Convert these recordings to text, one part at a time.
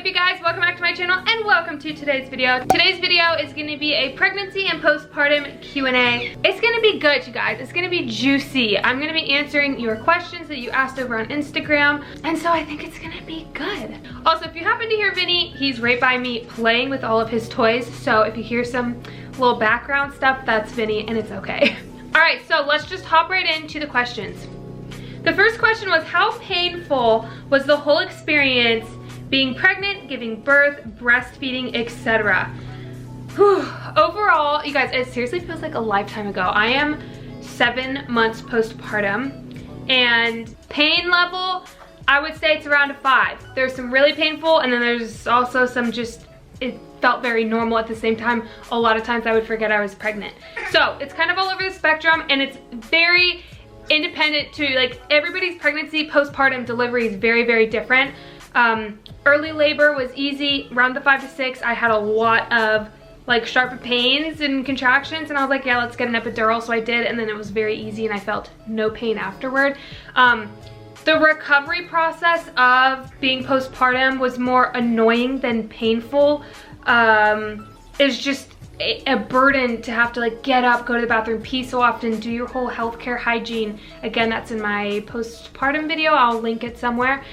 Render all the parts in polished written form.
up, you guys? Welcome back to my channel and welcome to today's video. Today's video is going to be a pregnancy and postpartum Q&A. It's going to be good, you guys. It's going to be juicy. I'm going to be answering your questions that you asked over on Instagram, and so I think it's going to be good. Also, if you happen to hear Vinny, he's right by me playing with all of his toys, so if you hear some little background stuff, that's Vinny, and it's okay. Alright, so let's just hop right into the questions. The first question was, how painful was the whole experience being pregnant, giving birth, breastfeeding, etc.? Overall, you guys, it seriously feels like a lifetime ago. I am 7 months postpartum, and pain level, I would say it's around a 5. There's some really painful, and then there's also some just, it felt very normal at the same time. A lot of times I would forget I was pregnant. So it's kind of all over the spectrum, and it's very independent to, like, everybody's pregnancy, postpartum, delivery is very, very different. Early labor was easy. Around the 5 to 6, I had a lot of like sharp pains and contractions, and I was like, yeah, let's get an epidural. So I did, and then it was very easy and I felt no pain afterward. The recovery process of being postpartum was more annoying than painful. It's just a burden to have to like get up, go to the bathroom, pee so often, do your whole healthcare hygiene. Again, that's in my postpartum video. I'll link it somewhere.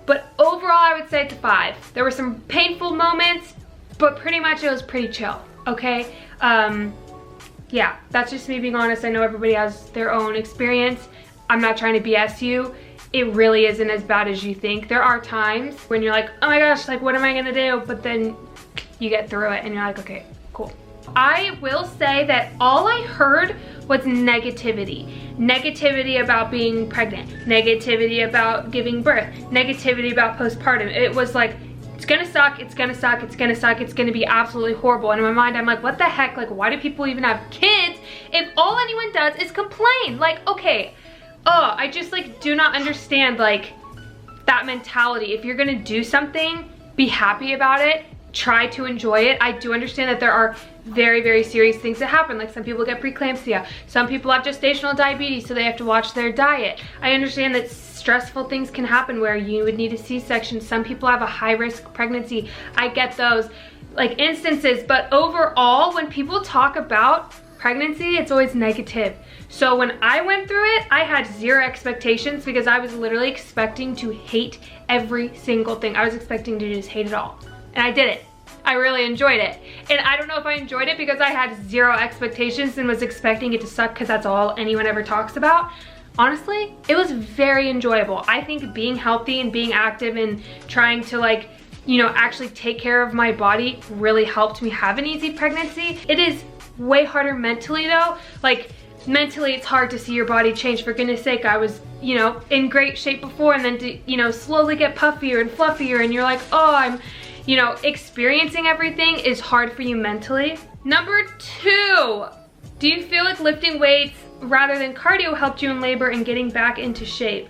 But overall, I would say it's a 5. There were some painful moments, but pretty much it was pretty chill, okay? Yeah, that's just me being honest. I know everybody has their own experience. I'm not trying to BS you. It really isn't as bad as you think. There are times when you're like, oh my gosh, like what am I gonna do? But then you get through it and you're like, okay, cool. I will say that all I heard was negativity. Negativity about being pregnant, negativity about giving birth, negativity about postpartum. It was like, it's gonna suck, it's gonna suck, it's gonna suck, it's gonna be absolutely horrible. And in my mind, I'm like, what the heck? Like, why do people even have kids if all anyone does is complain? Like, okay, I just like do not understand like that mentality. If you're gonna do something, be happy about it. Try to enjoy it. I do understand that there are very, very serious things that happen. Like some people get preeclampsia. Some people have gestational diabetes, so they have to watch their diet. I understand that stressful things can happen where you would need a C-section. Some people have a high-risk pregnancy. I get those like instances, but overall, when people talk about pregnancy, it's always negative. So when I went through it, I had 0 expectations because I was literally expecting to hate every single thing. I was expecting to just hate it all. And I did it. I really enjoyed it. And I don't know if I enjoyed it because I had 0 expectations and was expecting it to suck because that's all anyone ever talks about. Honestly, it was very enjoyable. I think being healthy and being active and trying to like, you know, actually take care of my body really helped me have an easy pregnancy. It is way harder mentally though. Like mentally it's hard to see your body change. For goodness sake, I was, you know, in great shape before, and then to, you know, slowly get puffier and fluffier, and you're like, oh, I'm, you know, experiencing everything is hard for you mentally. Number 2, do you feel like lifting weights rather than cardio helped you in labor and getting back into shape?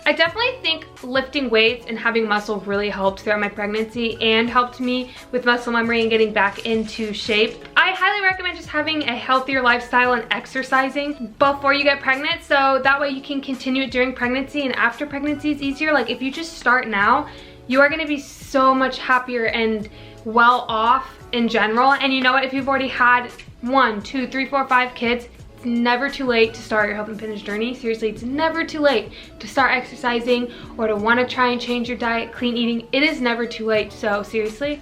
I definitely think lifting weights and having muscle really helped throughout my pregnancy and helped me with muscle memory and getting back into shape. I highly recommend just having a healthier lifestyle and exercising before you get pregnant, so that way you can continue it during pregnancy, and after pregnancy is easier. Like if you just start now, you are gonna be so much happier and well off in general. And you know what, if you've already had 1, 2, 3, 4, 5 kids, it's never too late to start your health and fitness journey. Seriously, it's never too late to start exercising or to want to try and change your diet, clean eating. It is never too late. So seriously,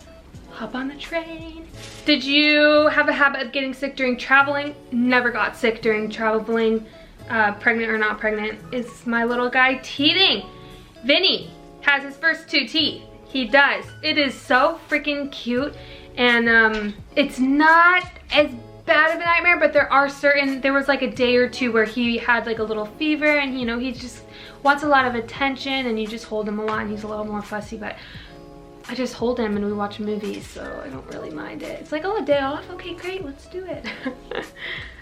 hop on the train. Did you have a habit of getting sick during traveling? Never got sick during traveling, pregnant or not pregnant. Is my little guy teething? Vinny has his first 2 teeth. He does. It is so freaking cute, and it's not as bad of a nightmare, but there was like a day or 2 where he had like a little fever, and you know, he just wants a lot of attention, and you just hold him a lot, and he's a little more fussy, but I just hold him and we watch movies, so I don't really mind it. It's like, oh, a day off? Okay, great, let's do it.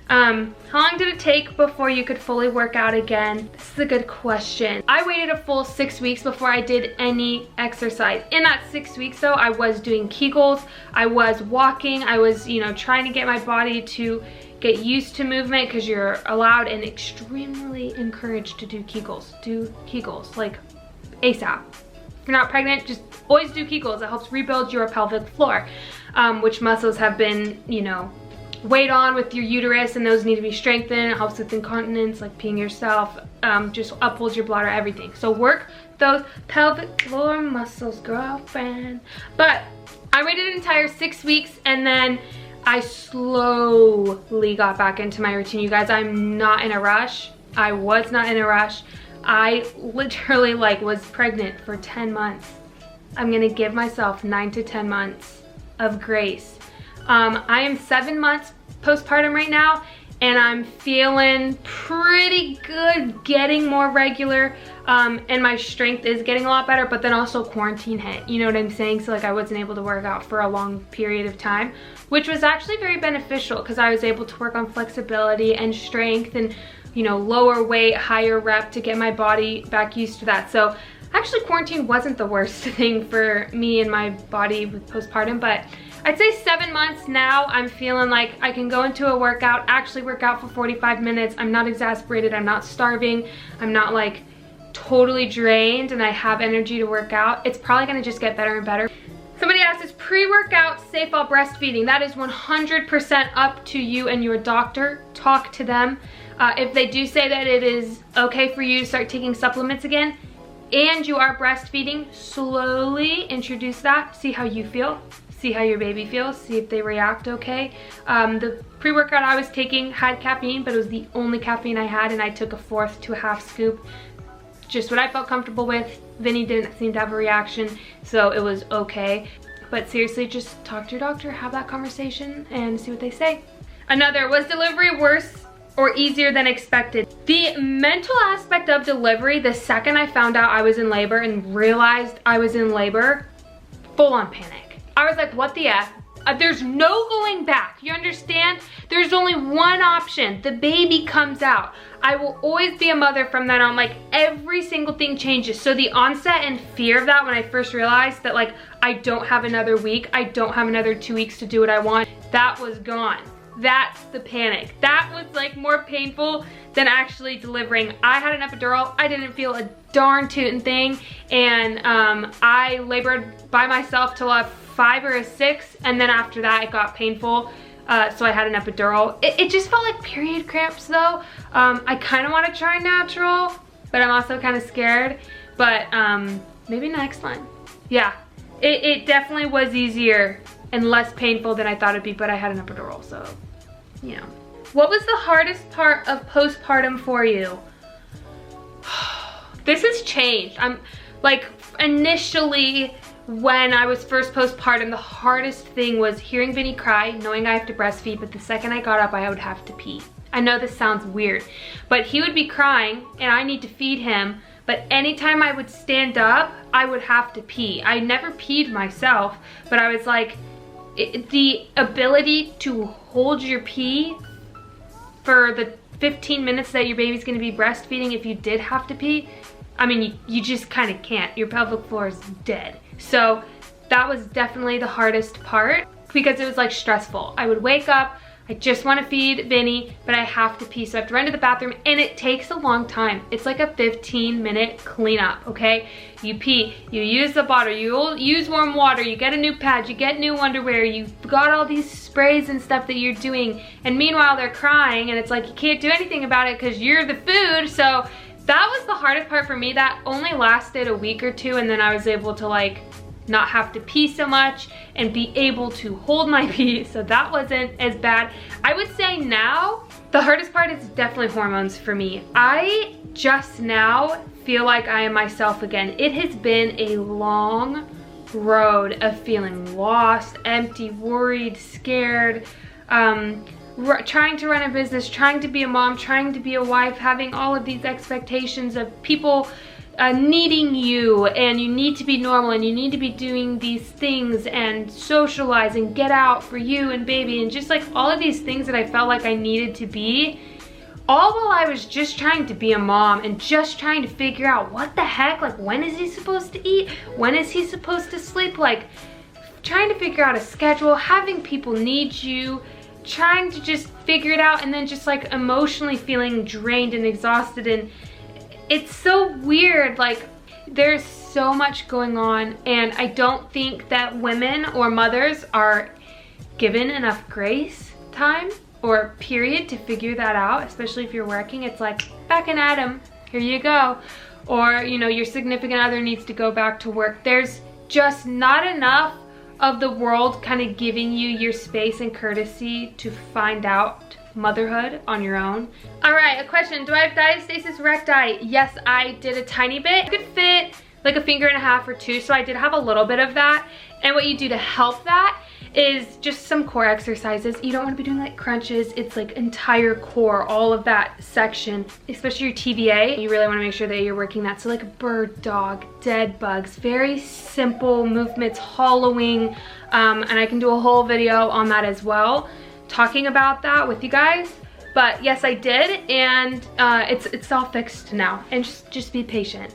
How long did it take before you could fully work out again? This is a good question. I waited a full 6 weeks before I did any exercise. In that 6 weeks though, I was doing Kegels, I was walking, I was, you know, trying to get my body to get used to movement, because you're allowed and extremely encouraged to do Kegels. Do Kegels, like ASAP. If you're not pregnant, just always do Kegels. It helps rebuild your pelvic floor, which muscles have been, you know, weighed on with your uterus, and those need to be strengthened. It helps with incontinence, like peeing yourself, just upholds your bladder, everything. So work those pelvic floor muscles, girlfriend. But I waited an entire 6 weeks, and then I slowly got back into my routine. You guys, I'm not in a rush. I was not in a rush. I literally like was pregnant for 10 months. I'm gonna give myself 9 to 10 months of grace. I am 7 months postpartum right now, and I'm feeling pretty good, getting more regular, and my strength is getting a lot better, but then also quarantine hit, you know what I'm saying? So like I wasn't able to work out for a long period of time, which was actually very beneficial because I was able to work on flexibility and strength and, you know, lower weight, higher rep to get my body back used to that. So actually quarantine wasn't the worst thing for me and my body with postpartum, but I'd say 7 months now, I'm feeling like I can go into a workout, actually work out for 45 minutes. I'm not exasperated, I'm not starving, I'm not like totally drained, and I have energy to work out. It's probably gonna just get better and better. Somebody asked, is pre-workout safe while breastfeeding? That is 100% up to you and your doctor. Talk to them. If they do say that it is okay for you to start taking supplements again, and you are breastfeeding, slowly introduce that, see how you feel. See how your baby feels, see if they react okay. The pre-workout I was taking had caffeine, but it was the only caffeine I had, and I took 1/4 to 1/2 scoop. Just what I felt comfortable with. Vinny didn't seem to have a reaction, so it was okay. But seriously, just talk to your doctor, have that conversation, and see what they say. Another, was delivery worse or easier than expected? The mental aspect of delivery, the second I found out I was in labor and realized I was in labor, full on panic. I was like, what the F? There's no going back, you understand? There's only one option, the baby comes out. I will always be a mother from then on, like every single thing changes. So the onset and fear of that when I first realized that like I don't have another week, I don't have another 2 weeks to do what I want, that was gone. That's the panic. That was like more painful than actually delivering. I had an epidural, I didn't feel a darn tootin' thing, and I labored by myself till a 5 or a 6, and then after that it got painful, so I had an epidural. It just felt like period cramps though. I kind of want to try natural, but I'm also kind of scared, but maybe next one. Yeah, it definitely was easier and less painful than I thought it'd be, but I had an epidural, so you know. What was the hardest part of postpartum for you? This has changed. I'm like, initially when I was first postpartum, the hardest thing was hearing Vinny cry, knowing I have to breastfeed, but the second I got up, I would have to pee. I know this sounds weird, but he would be crying and I need to feed him, but anytime I would stand up, I would have to pee. I never peed myself, but I was like, the ability to hold your pee for the 15 minutes that your baby's gonna be breastfeeding, if you did have to pee, I mean, you just kind of can't. Your pelvic floor is dead. So that was definitely the hardest part because it was like stressful. I would wake up, I just want to feed Vinny, but I have to pee, so I have to run to the bathroom, and it takes a long time. It's like a 15-minute cleanup, okay? You pee, you use the bottle, you use warm water, you get a new pad, you get new underwear, you've got all these sprays and stuff that you're doing, and meanwhile they're crying, and it's like you can't do anything about it because you're the food. So that was the hardest part for me. That only lasted a week or two, and then I was able to like not have to pee so much and be able to hold my pee, so that wasn't as bad. I would say now, the hardest part is definitely hormones for me. I just now feel like I am myself again. It has been a long road of feeling lost, empty, worried, scared, trying to run a business, trying to be a mom, trying to be a wife, having all of these expectations of people needing you, and you need to be normal, and you need to be doing these things and socialize and get out for you and baby, and just like all of these things that I felt like I needed to be, all while I was just trying to be a mom and just trying to figure out what the heck, like when is he supposed to eat? When is he supposed to sleep? Like trying to figure out a schedule, having people need you, trying to just figure it out, and then just like emotionally feeling drained and exhausted. And it's so weird, like there's so much going on, and I don't think that women or mothers are given enough grace time or period to figure that out, especially if you're working. It's like, back in Adam, here you go. Or, you know, your significant other needs to go back to work. There's just not enough of the world kind of giving you your space and courtesy to find out motherhood on your own. All right, a question. Do I have diastasis recti? Yes, I did a tiny bit. It could fit like a finger and a half or two, so I did have a little bit of that. And what you do to help that is just some core exercises. You don't want to be doing like crunches. It's like entire core, all of that section, especially your TVA. You really want to make sure that you're working that. So like bird dog, dead bugs, very simple movements, hollowing. And I can do a whole video on that as well, talking about that with you guys. But yes, I did, and it's all fixed now. And just be patient.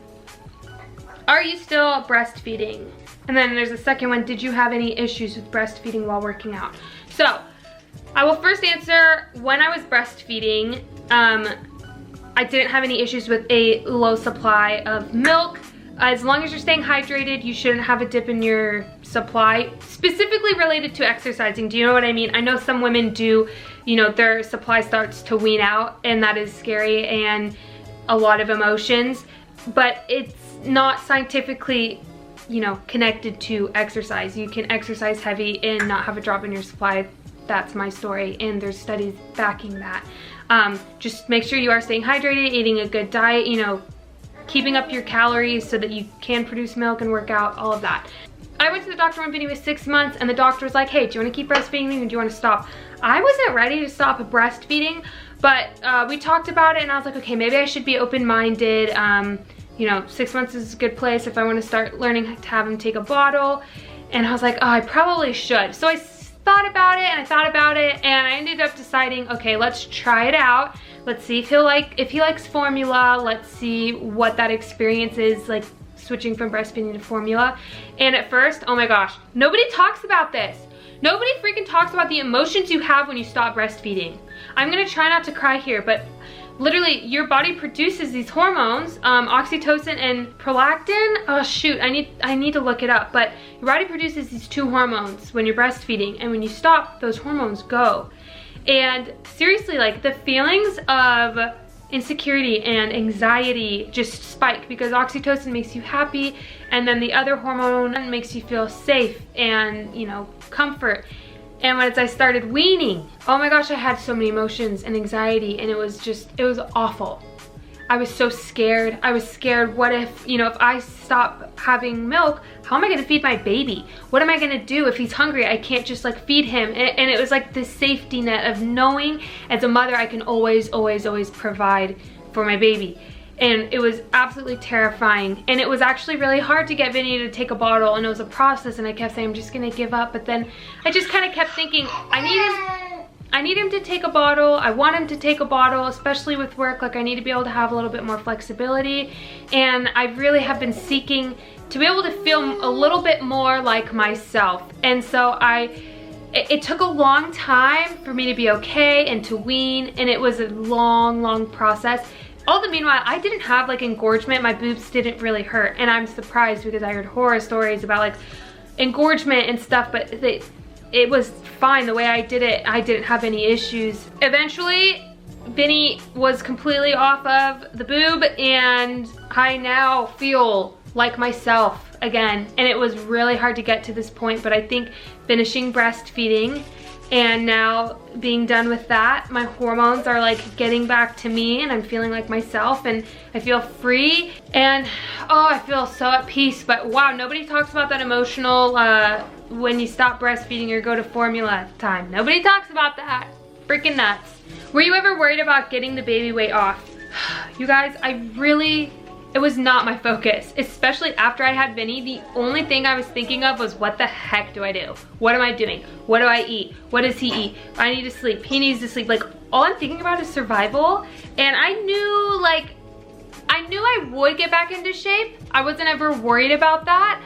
Are you still breastfeeding? And then there's a second one, did you have any issues with breastfeeding while working out? So, I will first answer, when I was breastfeeding, I didn't have any issues with a low supply of milk. As long as you're staying hydrated, you shouldn't have a dip in your supply, specifically related to exercising. Do you know what I mean? I know some women do, you know, their supply starts to wean out, and that is scary and a lot of emotions, but it's not scientifically, you know, connected to exercise. You can exercise heavy and not have a drop in your supply. That's my story, and there's studies backing that. Just make sure you are staying hydrated, eating a good diet, you know, keeping up your calories so that you can produce milk and work out, all of that. I went to the doctor when Vinny was 6 months, and the doctor was like, hey, do you want to keep breastfeeding or do you want to stop? I wasn't ready to stop breastfeeding, but we talked about it, and I was like, okay, maybe I should be open-minded. You know, 6 months is a good place if I want to start learning to have him take a bottle. And I was like, oh, I probably should. So I thought about it, and I thought about it, and I ended up deciding, okay, let's try it out. Let's see if he likes formula. Let's see what that experience is like, switching from breastfeeding to formula. And at first, oh my gosh, nobody talks about this. Nobody freaking talks about the emotions you have when you stop breastfeeding. I'm gonna try not to cry here, but literally, your body produces these hormones, oxytocin and prolactin. Oh shoot, I need to look it up. But your body produces these two hormones when you're breastfeeding, and when you stop, those hormones go. And seriously, like, the feelings of insecurity and anxiety just spike, because oxytocin makes you happy, and then the other hormone makes you feel safe and, you know, comfort. And once I started weaning, oh my gosh, I had so many emotions and anxiety, and it was awful. I was so scared. I was scared, what if, you know, if I stop having milk, how am I gonna feed my baby? What am I gonna do if he's hungry? I can't just like feed him. And it was like this safety net of knowing as a mother I can always, always, always provide for my baby. And it was absolutely terrifying. And it was actually really hard to get Vinny to take a bottle, and it was a process, and I kept saying, I'm just gonna give up. But then I just kind of kept thinking, I need him to take a bottle. I want him to take a bottle, especially with work. Like, I need to be able to have a little bit more flexibility. And I really have been seeking to be able to feel a little bit more like myself. And so it took a long time for me to be okay and to wean, and it was a long, long process. All the meanwhile, I didn't have like engorgement. My boobs didn't really hurt, and I'm surprised because I heard horror stories about like engorgement and stuff, but it was fine the way I did it. I didn't have any issues. Eventually, Vinny was completely off of the boob, and I now feel like myself again. And it was really hard to get to this point, but I think finishing breastfeeding and now being done with that, my hormones are like getting back to me, and I'm feeling like myself, and I feel free, and oh, I feel so at peace. But wow, nobody talks about that emotional, when you stop breastfeeding or go to formula time. Nobody talks about that. Freaking nuts. Were you ever worried about getting the baby weight off? You guys, it was not my focus, especially after I had Vinny. The only thing I was thinking of was, what the heck do I do? What am I doing? What do I eat? What does he eat? I need to sleep. He needs to sleep. Like, all I'm thinking about is survival. And I knew I would get back into shape. I wasn't ever worried about that.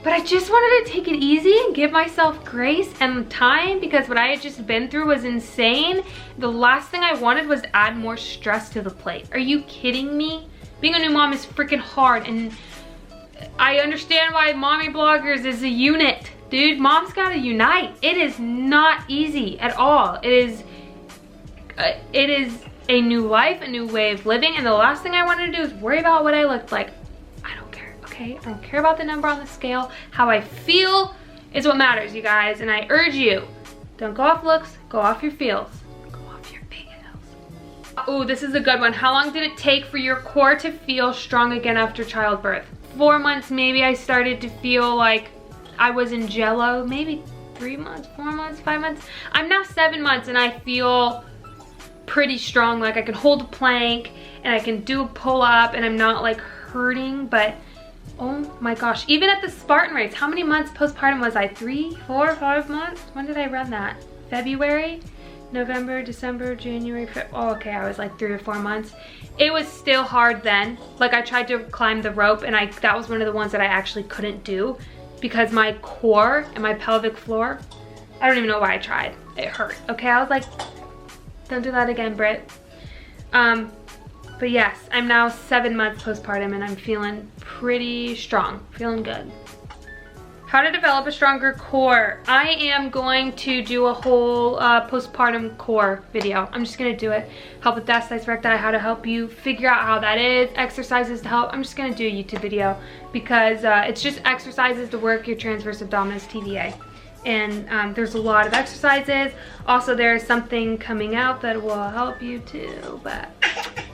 But I just wanted to take it easy and give myself grace and time, because what I had just been through was insane. The last thing I wanted was add more stress to the plate. Are you kidding me? Being a new mom is freaking hard, and I understand why mommy bloggers is a unit. Dude, mom's gotta unite. It is not easy at all. It is a new life, a new way of living, and the last thing I wanted to do is worry about what I looked like. I don't care, okay? I don't care about the number on the scale. How I feel is what matters, you guys, and I urge you, don't go off looks, go off your feels. Go off your feels. Ooh, this is a good one. How long did it take for your core to feel strong again after childbirth? 4 months maybe. I started to feel like I was in jello. Maybe 3 months, 4 months, 5 months. I'm now 7 months and I feel pretty strong. Like I can hold a plank and I can do a pull-up and I'm not like hurting, but oh my gosh. Even at the Spartan race, how many months postpartum was I? 3, 4, 5 months? When did I run that? February? November, December, January, oh, okay, I was like 3 or 4 months. It was still hard then. Like I tried to climb the rope and that was one of the ones that I actually couldn't do because my core and my pelvic floor, I don't even know why I tried. It hurt, okay? I was like, don't do that again, Britt. But yes, I'm now 7 months postpartum and I'm feeling pretty strong, feeling good. How to develop a stronger core. I am going to do a whole postpartum core video. I'm just gonna do it. Help with diastasis, recti, how to help you figure out how that is, exercises to help. I'm just gonna do a YouTube video because it's just exercises to work your transverse abdominis TVA. And there's a lot of exercises. Also, there's something coming out that will help you too, but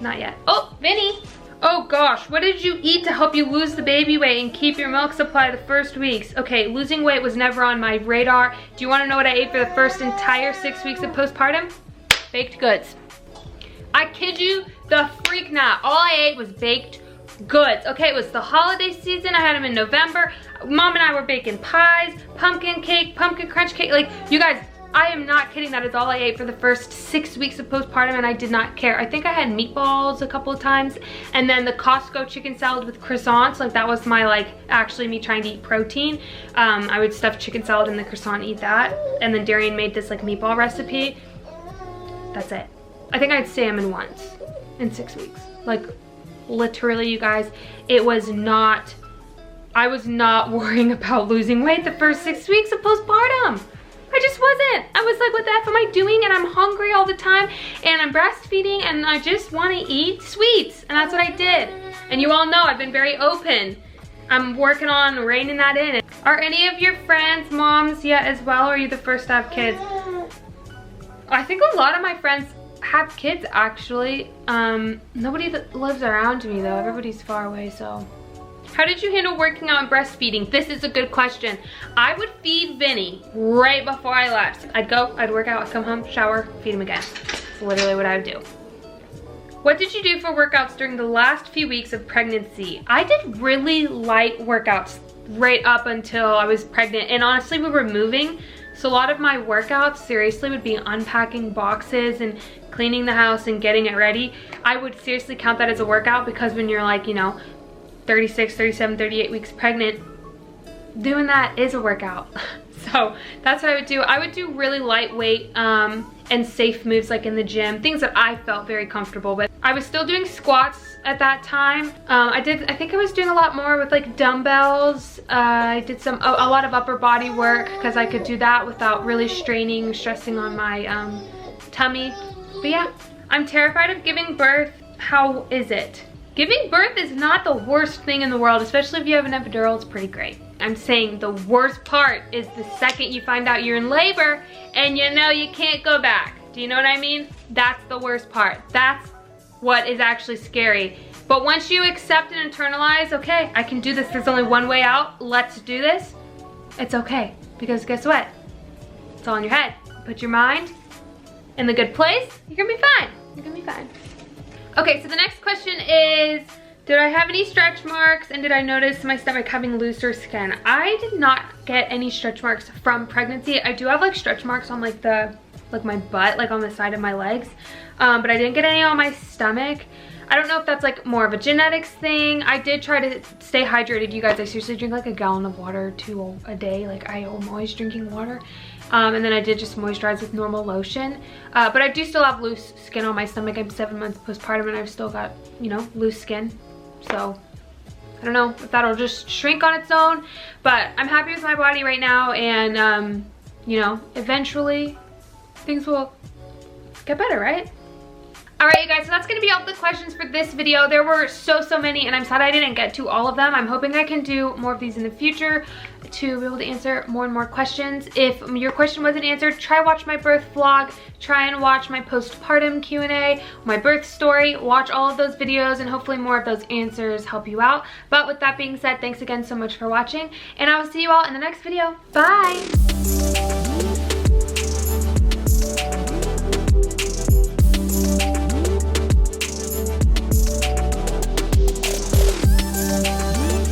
not yet. Oh, Vinny. Oh gosh, what did you eat to help you lose the baby weight and keep your milk supply the first weeks? Okay, losing weight was never on my radar. Do you want to know what I ate for the first entire 6 weeks of postpartum? Baked goods. I kid you the freak not. All I ate was baked goods. Okay, it was the holiday season. I had them in November. Mom and I were baking pies, pumpkin cake, pumpkin crunch cake. Like, you guys, I am not kidding. That is all I ate for the first 6 weeks of postpartum and I did not care. I think I had meatballs a couple of times and then the Costco chicken salad with croissants. Like that was my actually me trying to eat protein. I would stuff chicken salad in the croissant and eat that. And then Darian made this meatball recipe. That's it. I think I had salmon once in 6 weeks. Like literally, you guys, it was not, I was not worrying about losing weight the first 6 weeks of postpartum. I just wasn't. I was like, what the F am I doing? And I'm hungry all the time and I'm breastfeeding and I just want to eat sweets. And that's what I did. And you all know I've been very open. I'm working on reining that in. Are any of your friends moms yet as well, or are you the first to have kids? I think a lot of my friends have kids actually. Nobody that lives around me though. Everybody's far away, so. How did you handle working out and breastfeeding? This is a good question. I would feed Vinny right before I left. I'd work out, I'd come home, shower, feed him again. That's literally what I would do. What did you do for workouts during the last few weeks of pregnancy? I did really light workouts right up until I was pregnant. And honestly, we were moving. So a lot of my workouts seriously would be unpacking boxes and cleaning the house and getting it ready. I would seriously count that as a workout because when you're like, you know, 36, 37, 38 weeks pregnant, doing that is a workout. So that's what I would do. I would do really lightweight and safe moves like in the gym, things that I felt very comfortable with. I was still doing squats at that time. I think I was doing a lot more with like dumbbells. I did a lot of upper body work because I could do that without really stressing on my tummy. But yeah, I'm terrified of giving birth. How is it? Giving birth is not the worst thing in the world, especially if you have an epidural, it's pretty great. I'm saying the worst part is the second you find out you're in labor and you know you can't go back. Do you know what I mean? That's the worst part. That's what is actually scary. But once you accept and internalize, okay, I can do this, there's only one way out, let's do this, it's okay. Because guess what? It's all in your head. Put your mind in the good place, you're gonna be fine. You're gonna be fine. Okay, so the next question is, did I have any stretch marks and did I notice my stomach having looser skin? I did not get any stretch marks from pregnancy. I do have like stretch marks on like my butt, like on the side of my legs, but I didn't get any on my stomach. I don't know if that's like more of a genetics thing. I did try to stay hydrated, you guys. I seriously drink like a gallon of water or 2 a day. Like I am always drinking water. And then I did just moisturize with normal lotion. But I do still have loose skin on my stomach. I'm 7 months postpartum and I've still got, you know, loose skin. So I don't know if that'll just shrink on its own, but I'm happy with my body right now, and you know, eventually things will get better, right? Alright you guys, so that's going to be all the questions for this video. There were so many, and I'm sad I didn't get to all of them. I'm hoping I can do more of these in the future to be able to answer more and more questions. If your question wasn't answered, try watch my birth vlog, try and watch my postpartum Q&A, my birth story, watch all of those videos, and hopefully more of those answers help you out. But with that being said, thanks again so much for watching, and I will see you all in the next video. Bye!